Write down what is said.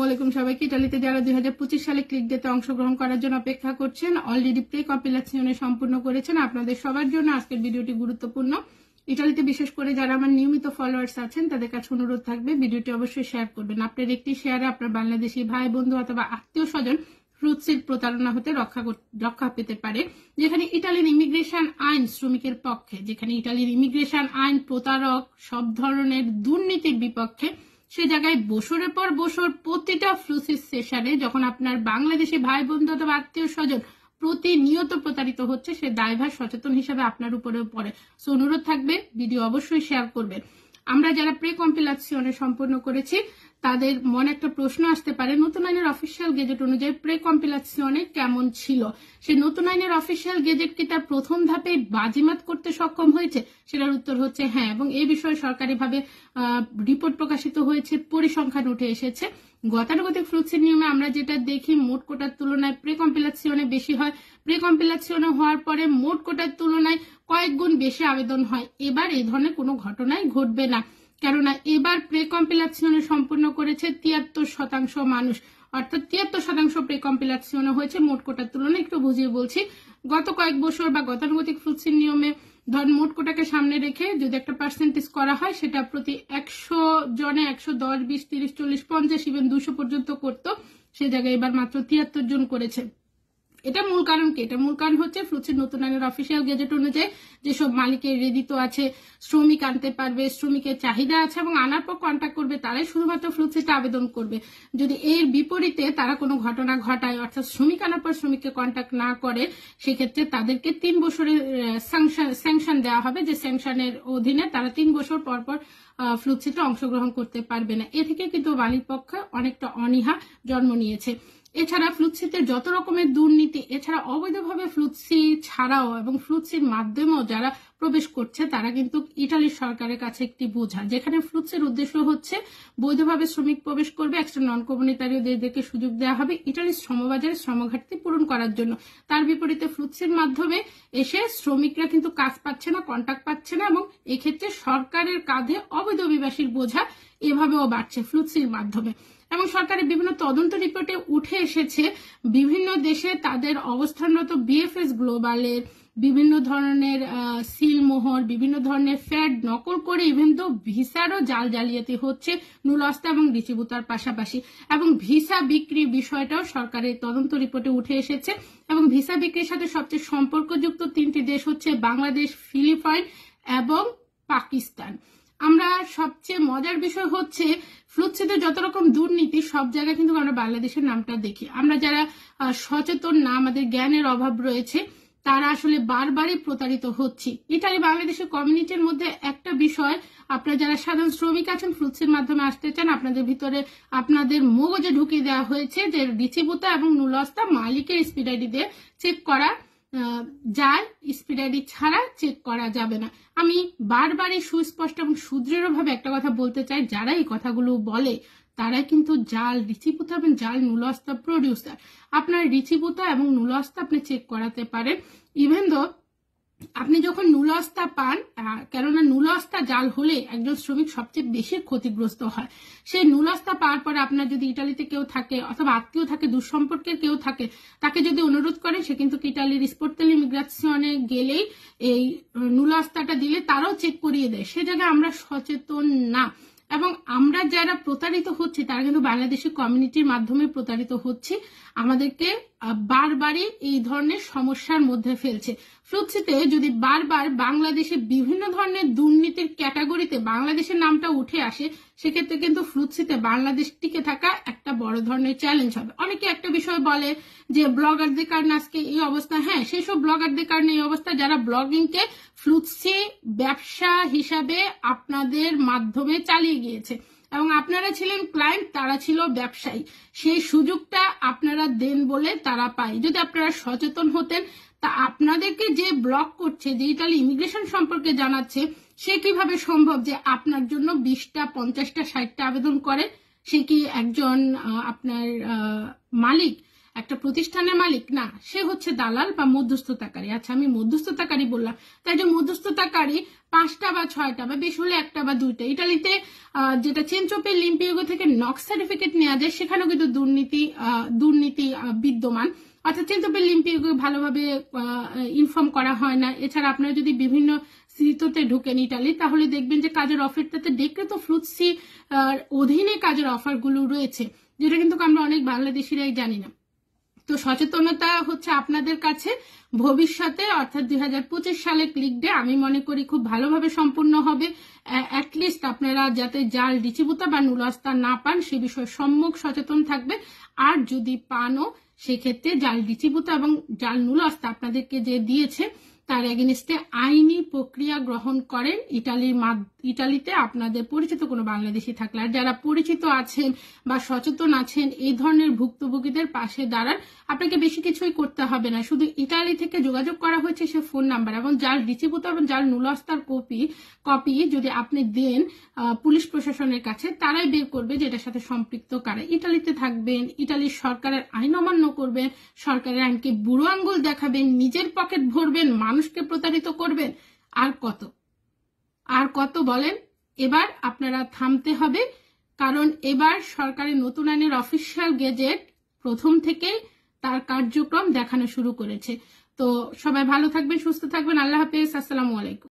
আলাইকুম সবাইকে। ইতালিতে যারা 2025 সালে ক্লিক ডেতে অংশগ্রহণ করার জন্য অপেক্ষা করছেন, অলরেডি প্রি কম্পিলেশনে সম্পূর্ণ করেছেন, আপনাদের সবার জন্য আজকের ভিডিওটি গুরুত্বপূর্ণ। ইতালিতে বিশেষ করে যারা আমার নিয়মিত ফলোয়ার্স আছেন তাদের কাছে অনুরোধ থাকবে ভিডিওটি অবশ্যই শেয়ার করবেন। আপনার একটি শেয়ারে আপনার বাংলাদেশি ভাই বন্ধু অথবা আত্মীয় স্বজন ফ্রুটসির প্রতারণা হতে রক্ষা পেতে পারে। যেখানে ইটালির ইমিগ্রেশন আইন শ্রমিকের পক্ষে, যেখানে ইটালির ইমিগ্রেশন আইন প্রতারক সব ধরনের দুর্নীতির বিপক্ষে, সে জায়গায় বছরের পর বছর প্রতিটা ফ্লুসিস সেশনে যখন আপনার বাংলাদেশি ভাই বন্ধু অথবা আত্মীয় স্বজন প্রতিনিয়ত প্রতারিত হচ্ছে, সে দায়ভার সচেতন হিসাবে আপনার উপরেও পড়ে। সো অনুরোধ থাকবে ভিডিও অবশ্যই শেয়ার করবেন। আমরা যারা প্রি কম্পিলেশনে সম্পূর্ণ করেছি তাদের মনে একটা প্রশ্ন আসতে পারে, নতুন আইনের অফিসিয়াল গেজেট অনুযায়ী প্রি কম্পিলেশনে কেমন ছিল? সে নতুন আইনের অফিসিয়াল গেজেট কি তার প্রথম ধাপে বাজিমাত করতে সক্ষম হয়েছে? সেটার উত্তর হচ্ছে হ্যাঁ, এবং এই বিষয়ে সরকারিভাবে রিপোর্ট প্রকাশিত হয়েছে, পরিসংখ্যান উঠে এসেছে। গতানুগতিক ফ্লুসির নিয়মে আমরা যেটা দেখি, মোট কোটার তুলনায় প্রি কম্পিলেশনে বেশি হয়, প্রি কম্পিলেশনে হওয়ার পরে মোট কোটার তুলনায় কয়েক গুণ বেশি আবেদন হয়। এবার এই ধরনের কোনো ঘটনাই ঘটবে না, কেননা এবার প্রি কম্পিলেশনে সম্পূর্ণ করেছে 73% মানুষ, অর্থাৎ 73% প্রি কম্পিলেশনে হয়েছে মোট কোটার তুলনায়। একটু বুঝিয়ে বলছি, গত কয়েক বছর বা গতানুগতিক ফ্লুসির নিয়মে ধর মোট কোটাকে সামনে রেখে যদি একটা পার্সেন্টেজ করা হয়, সেটা প্রতি 100 জনে 110, 20, 30, 40, 50, ইভেন 200 পর্যন্ত করতো। সে জায়গায় এবার মাত্র 73 জন করেছে। এটা মূল কারণ কি? এটা মূল কারণ হচ্ছে ফ্লুসির নতুন আইনের অফিসিয়াল গেজেট অনুযায়ী যেসব মালিকের রেডিত আছে, শ্রমিক আনতে পারবে, শ্রমিকের চাহিদা আছে এবং আনার পর কন্ট্যাক্ট করবে, তারাই শুধুমাত্র ফ্লুসিতে আবেদন করবে। যদি এর বিপরীতে তারা কোনো ঘটনা ঘটায়, অর্থাৎ শ্রমিক আনার পর শ্রমিককে কন্ট্যাক্ট না করে, সেক্ষেত্রে তাদেরকে 3 বছরের স্যাংশন দেওয়া হবে, যে স্যাংশনের অধীনে তারা 3 বছর পর পর ফ্লুসিতে অংশগ্রহণ করতে পারবে না। এ থেকে কিন্তু মালিক পক্ষে অনেকটা অনীহা জন্ম নিয়েছে। এছাড়া ফ্লুসিতে যত রকমের দুর্নীতি, এছাড়া অবৈধভাবে ফ্লুসি ছাড়াও এবং ফ্লুসির মাধ্যমেও যারা প্রবেশ করছে, তারা কিন্তু ইটালির সরকারের কাছে একটি বোঝা। যেখানে ফ্লুসির উদ্দেশ্য হচ্ছে বৈধভাবে শ্রমিক প্রবেশ করবে, এক্সট্রা নন কমিউনিটারি দেরকে সুযোগ দেওয়া হবে ইটালির শ্রমবাজারে শ্রমঘাটতি পূরণ করার জন্য। তার বিপরীতে ফ্লুসির মাধ্যমে এসে শ্রমিকরা কিন্তু কাজ পাচ্ছে না, কন্ট্রাক্ট পাচ্ছে না, এবং এক্ষেত্রে সরকারের কাঁধে অবৈধ অভিবাসীর বোঝা এভাবেও বাড়ছে ফ্লুসির মাধ্যমে। এবং সরকারের বিভিন্ন তদন্ত রিপোর্টে উঠে এসেছে, বিভিন্ন দেশে তাদের অবস্থানরত বিএফএস গ্লোবালের বিভিন্ন ধরনের সিলমোহর, বিভিন্ন ধরনের ফ্যাট নকল করে ইভেন তো ভিসারও জালিয়াতি হচ্ছে নুলস্তা এবং রিচিবুতার পাশাপাশি। এবং ভিসা বিক্রি বিষয়টাও সরকারের তদন্ত রিপোর্টে উঠে এসেছে। এবং ভিসা বিক্রির সাথে সবচেয়ে সম্পর্কযুক্ত 3টি দেশ হচ্ছে বাংলাদেশ, ফিলিপাইন এবং পাকিস্তান। আমরা সবচেয়ে মজার বিষয় হচ্ছে ফ্লুসিতে যত রকম দুর্নীতি, সব জায়গায় কিন্তু আমরা বাংলাদেশের নামটা দেখি। আমরা যারা সচেতন না, আমাদের জ্ঞানের অভাব রয়েছে, তারা আসলে বারবারই প্রতারিত হচ্ছি। ইটালি বাংলাদেশের কমিউনিটির মধ্যে একটা বিষয়, আপনারা যারা সাধারণ শ্রমিক আছেন ফ্লুসির মাধ্যমে আসতে চান, আপনাদের ভিতরে আপনাদের মগজে ঢুকিয়ে দেওয়া হয়েছে যে রিচিবুতা এবং নুলস্তা মালিকের স্পিড আইডি দিয়ে চেক করা যায়, স্পিড আইডি ছাড়া চেক করা যাবে না। আমি বারবারই সুস্পষ্ট এবং সুদৃঢ়ভাবে একটা কথা বলতে চাই, যারা এই কথাগুলো বলে তারা কিন্তু জাল রিচিবুতা এবং জাল নুলস্তা প্রডিউসার। আপনার রিচিবুতা এবং নুলস্তা আপনি চেক করাতে পারেন, ইভেন দো আপনি যখন নুলস্তা পান, কেননা নুলস্তা জাল হলে একজন শ্রমিক সবচেয়ে বেশি ক্ষতিগ্রস্ত হয়। সেই নুলস্তা পাওয়ার পরে আপনার যদি ইটালিতে কেউ থাকে অথবা আত্মীয় থাকে, দুঃসম্পর্কের কেউ থাকে, তাকে যদি অনুরোধ করেন, সে কিন্তু ইটালির স্পোর্টাল ইমিগ্রেশনে গেলেই এই নুলস্তাটা দিলে তারাও চেক করিয়ে দেয়। সে জায়গায় আমরা সচেতন না, এবং আমরা যারা প্রতারিত হচ্ছি তারা কিন্তু বাংলাদেশি কমিউনিটির মাধ্যমে প্রতারিত হচ্ছি, আমাদেরকে বারবারই এই ধরনের সমস্যার মধ্যে ফেলছে। ফ্লুসিতে যদি বারবার বাংলাদেশে বিভিন্ন ধরনের দুর্নীতির ক্যাটাগরিতে বাংলাদেশের নামটা উঠে আসে, সেক্ষেত্রে কিন্তু ফ্লুসিতে বাংলাদেশ টিকে থাকা একটা বড় ধরনের চ্যালেঞ্জ হবে। অনেকে একটা বিষয় বলে যে ব্লগারদের কারণে আজকে এই অবস্থা। হ্যাঁ, সেসব ব্লগারদের কারণে এই অবস্থা যারা ব্লগিংকে ফ্লুসি ব্যবসা হিসাবে আপনাদের মাধ্যমে চালিয়ে গিয়েছে, এবং আপনারা ছিলেন ক্লায়েন্ট, তারা ছিল ব্যবসায়ী। সেই সুযোগটা আপনারা দেন বলে তারা পায়। যদি আপনারা সচেতন হতেন, তা আপনাদেরকে যে ব্লক করছে, যে ইটালি ইমিগ্রেশন সম্পর্কে জানাচ্ছে, সে কিভাবে সম্ভব যে আপনার জন্য 20টা, 50টা, 60টা আবেদন করে? সে কি একজন আপনার মালিক? একটা প্রতিষ্ঠানের মালিক না, সে হচ্ছে দালাল বা মধ্যস্থতাকারী। আচ্ছা, আমি মধ্যস্থতাকারী বললাম, তাই যে মধ্যস্থতাকারী 5টা বা 6টা বা বেশ হলে 1টা বা 2টা। ইটালিতে যেটা চেনচোপে লিম্পিওগো থেকে নক্স সার্টিফিকেট নেওয়া যায়, সেখানেও কিন্তু দুর্নীতি বিদ্যমান। অর্থাৎ চেনচোপে লিম্পিওগো ভালোভাবে ইনফর্ম করা হয় না। এছাড়া আপনারা যদি বিভিন্ন সিটোতে ঢুকেন ইটালি, তাহলে দেখবেন যে কাজের অফারটাতে ডেক্রেতো ফ্লুসি অধীনে কাজের অফারগুলো রয়েছে, যেটা কিন্তু আমরা অনেক বাংলাদেশিরাই জানি না। তো সচেতনতা হচ্ছে আপনাদের কাছে ভবিষ্যতে, অর্থাৎ 2025 সালে ক্লিক ডে আমি মনে করি খুব ভালোভাবে সম্পূর্ণ হবে। অ্যাটলিস্ট আপনারা যাতে জাল ডিচিবুতা বা নুলস্তা না পান সে বিষয়ে সম্মুখ সচেতন থাকবে। আর যদি পানও, সেক্ষেত্রে জাল ডিচিবুতা এবং জাল নুলস্তা আপনাদেরকে যে দিয়েছে তার এগেনিস্টে আইনি প্রক্রিয়া গ্রহণ করেন ইটালিতে আপনাদের পরিচিত কোনো বাংলাদেশি থাকলে। আর যারা পরিচিত আছেন বা সচেতন আছেন এই ধরনের ভুক্তভোগীদের পাশে দাঁড়ান। আপনাকে বেশি কিছুই করতে হবে না, শুধু ইটালি থেকে যোগাযোগ করা হয়েছে সে ফোন নাম্বার এবং জাল ডিচিবুতা এবং জাল নুলস্তার কপি যদি আপনি দেন পুলিশ প্রশাসনের কাছে, তারাই বের করবে যে এটার সাথে সম্পৃক্ত কারা। ইটালিতে থাকবেন, ইটালির সরকারের আইন অমান্য করবেন, সরকারের আইনকে বুড়ো আঙ্গুল দেখাবেন, নিজের পকেট ভরবেন, মানুষকে প্রতারিত করবেন, আর কত বলেন। এবার আপনারা থামতে হবে, কারণ এবার সরকারের নতুন আইনের অফিসিয়াল গেজেট প্রথম থেকে তার কার্যক্রম দেখানো শুরু করেছে। তো সবাই ভালো থাকবেন, সুস্থ থাকবেন। আল্লাহ হাফেজ, আসসালামু আলাইকুম।